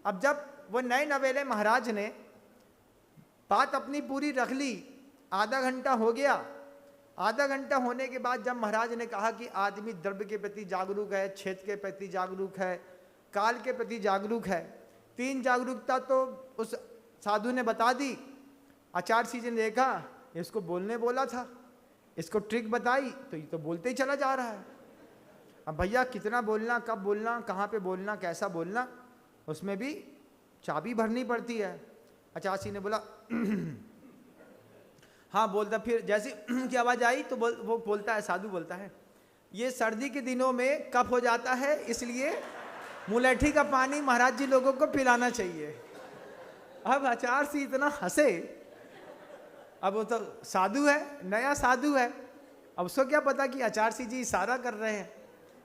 अब जब वो नए नवेले महाराज ने बात अपनी पूरी रख ली, आधा घंटा हो गया। आधा घंटा होने के बाद जब महाराज ने कहा कि आदमी द्रव्य के प्रति जागरूक है, क्षेत्र के प्रति जागरूक है, काल के प्रति जागरूक है, 3 जागरूकता तो उस साधु ने बता दी। आचार्य जी ने देखा इसको बोलने बोला था, इसको ट्रिक बताई तो ये तो बोलते ही चला जा रहा है। अब भैया कितना बोलना, कब बोलना, कहाँ पे बोलना, कैसा बोलना, उसमें भी चाबी भरनी पड़ती है। आचार्य जी ने बोला हाँ बोलता। फिर जैसी की आवाज़ आई तो वो बोलता है, साधु बोलता है, ये सर्दी के दिनों में कफ हो जाता है, इसलिए मुलैठी का पानी महाराज जी लोगों को पिलाना चाहिए। अब आचार्य जी इतना हंसे। अब वो तो साधु है, नया साधु है, अब उसको क्या पता कि आचार्य जी इशारा कर रहे हैं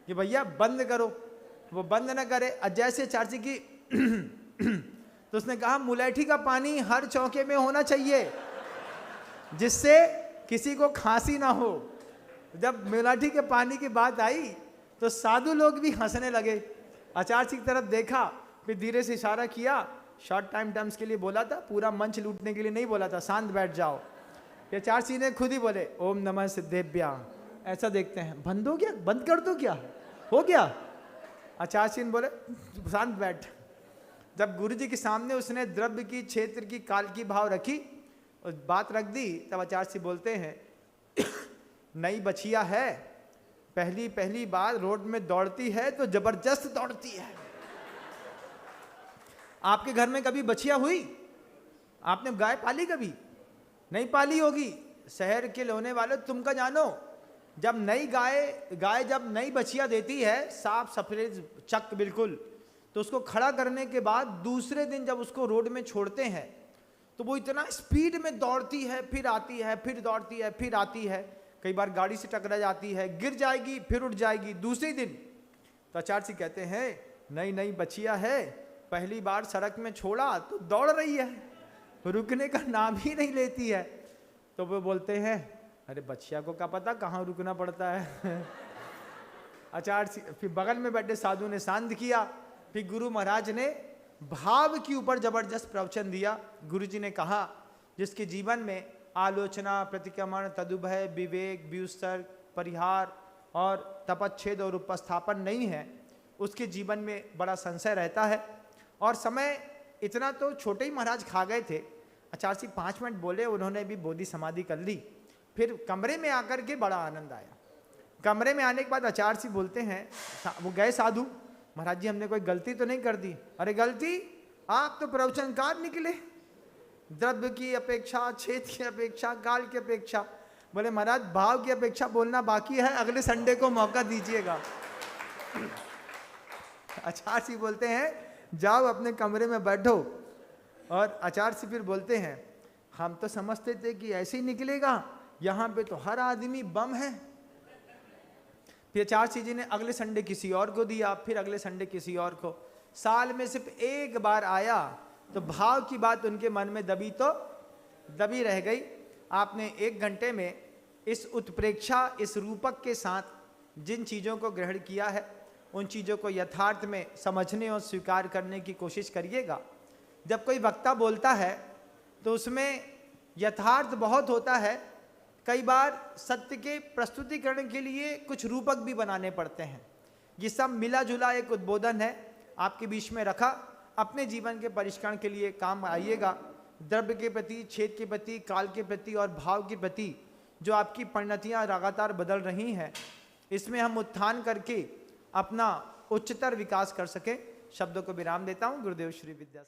कि भैया बंद करो। वो बंद न करे। जैसे आचार्य जी की तो उसने कहा मुलैठी का पानी हर चौके में होना चाहिए जिससे किसी को खांसी ना हो। जब मुलैठी के पानी की बात आई तो साधु लोग भी हंसने लगे। आचार्य जी की तरफ देखा, फिर धीरे से इशारा किया, शॉर्ट टाइम टर्म्स के लिए बोला था, पूरा मंच लूटने के लिए नहीं बोला था, शांत बैठ जाओ। आचार्य जी ने खुद ही बोले ओम नमः सिद्धेभ्या। ऐसा देखते हैं बंद हो गया, बंद कर दो, क्या हो गया। आचार्य जी ने बोले शांत बैठ। जब गुरु जी के सामने उसने द्रव्य की, क्षेत्र की, काल की भाव रखी और बात रख दी, तब आचार्य जी बोलते हैं नई बछिया है, पहली पहली बार रोड में दौड़ती है तो जबरदस्त दौड़ती है। आपके घर में कभी बछिया हुई? आपने गाय पाली कभी? नहीं पाली होगी। शहर के लोने वाले तुम का जानो, जब नई गाय जब नई बछिया देती है, साफ सफेद चक बिल्कुल, तो उसको खड़ा करने के बाद दूसरे दिन जब उसको रोड में छोड़ते हैं तो वो इतना स्पीड में दौड़ती है, फिर आती है, फिर दौड़ती है, फिर आती है। कई बार गाड़ी से टकरा जाती है, गिर जाएगी, फिर उठ जाएगी दूसरे दिन। तो आचार्य जी कहते हैं नई नई बछिया है, पहली बार सड़क में छोड़ा तो दौड़ रही है, रुकने का नाम ही नहीं लेती है। तो वो बोलते हैं अरे बछिया को क्या पता कहाँ रुकना पड़ता है। आचार्य फिर बगल में बैठे साधु ने शांत किया। फिर गुरु महाराज ने भाव के ऊपर जबरदस्त प्रवचन दिया। गुरु जी ने कहा जिसके जीवन में आलोचना, प्रतिक्रमण, तदुभय, विवेक, व्युत्सर्ग, परिहार और तपच्छेद और उपस्थापन नहीं है, उसके जीवन में बड़ा संशय रहता है। और समय इतना तो छोटे ही महाराज खा गए थे। आचार्य जी 5 मिनट बोले, उन्होंने भी बोधि समाधि कर ली। फिर कमरे में आकर के बड़ा आनंद आया। कमरे में आने के बाद आचार्य जी बोलते हैं, वो गए साधु, महाराज जी हमने कोई गलती तो नहीं कर दी? अरे गलती, आप तो प्रवचनकार निकले, द्रव्य की अपेक्षा, क्षेत्र की अपेक्षा, काल की अपेक्षा। बोले महाराज भाव की अपेक्षा बोलना बाकी है, अगले संडे को मौका दीजिएगा। आचार्य जी बोलते हैं जाओ अपने कमरे में बैठो। और आचार्य जी फिर बोलते हैं हम तो समझते थे कि ऐसे ही निकलेगा, यहाँ पे तो हर आदमी बम है। फिर आचार्य जी ने अगले संडे किसी और को दिया, फिर अगले संडे किसी और को। साल में सिर्फ एक बार आया तो भाव की बात उनके मन में दबी रह गई। आपने 1 घंटे में इस उत्प्रेक्षा, इस रूपक के साथ जिन चीज़ों को ग्रहण किया है, उन चीज़ों को यथार्थ में समझने और स्वीकार करने की कोशिश करिएगा। जब कोई वक्ता बोलता है तो उसमें यथार्थ बहुत होता है। कई बार सत्य के प्रस्तुतिकरण के लिए कुछ रूपक भी बनाने पड़ते हैं। ये सब मिला जुला एक उद्बोधन है, आपके बीच में रखा। अपने जीवन के परिष्करण के लिए काम आइएगा। द्रव्य के प्रति, क्षेत्र के प्रति, काल के प्रति और भाव के प्रति जो आपकी परिणतियाँ लगातार बदल रही हैं, इसमें हम उत्थान करके अपना उच्चतर विकास कर सकें। शब्दों को विराम देता हूँ। गुरुदेव श्री विद्या।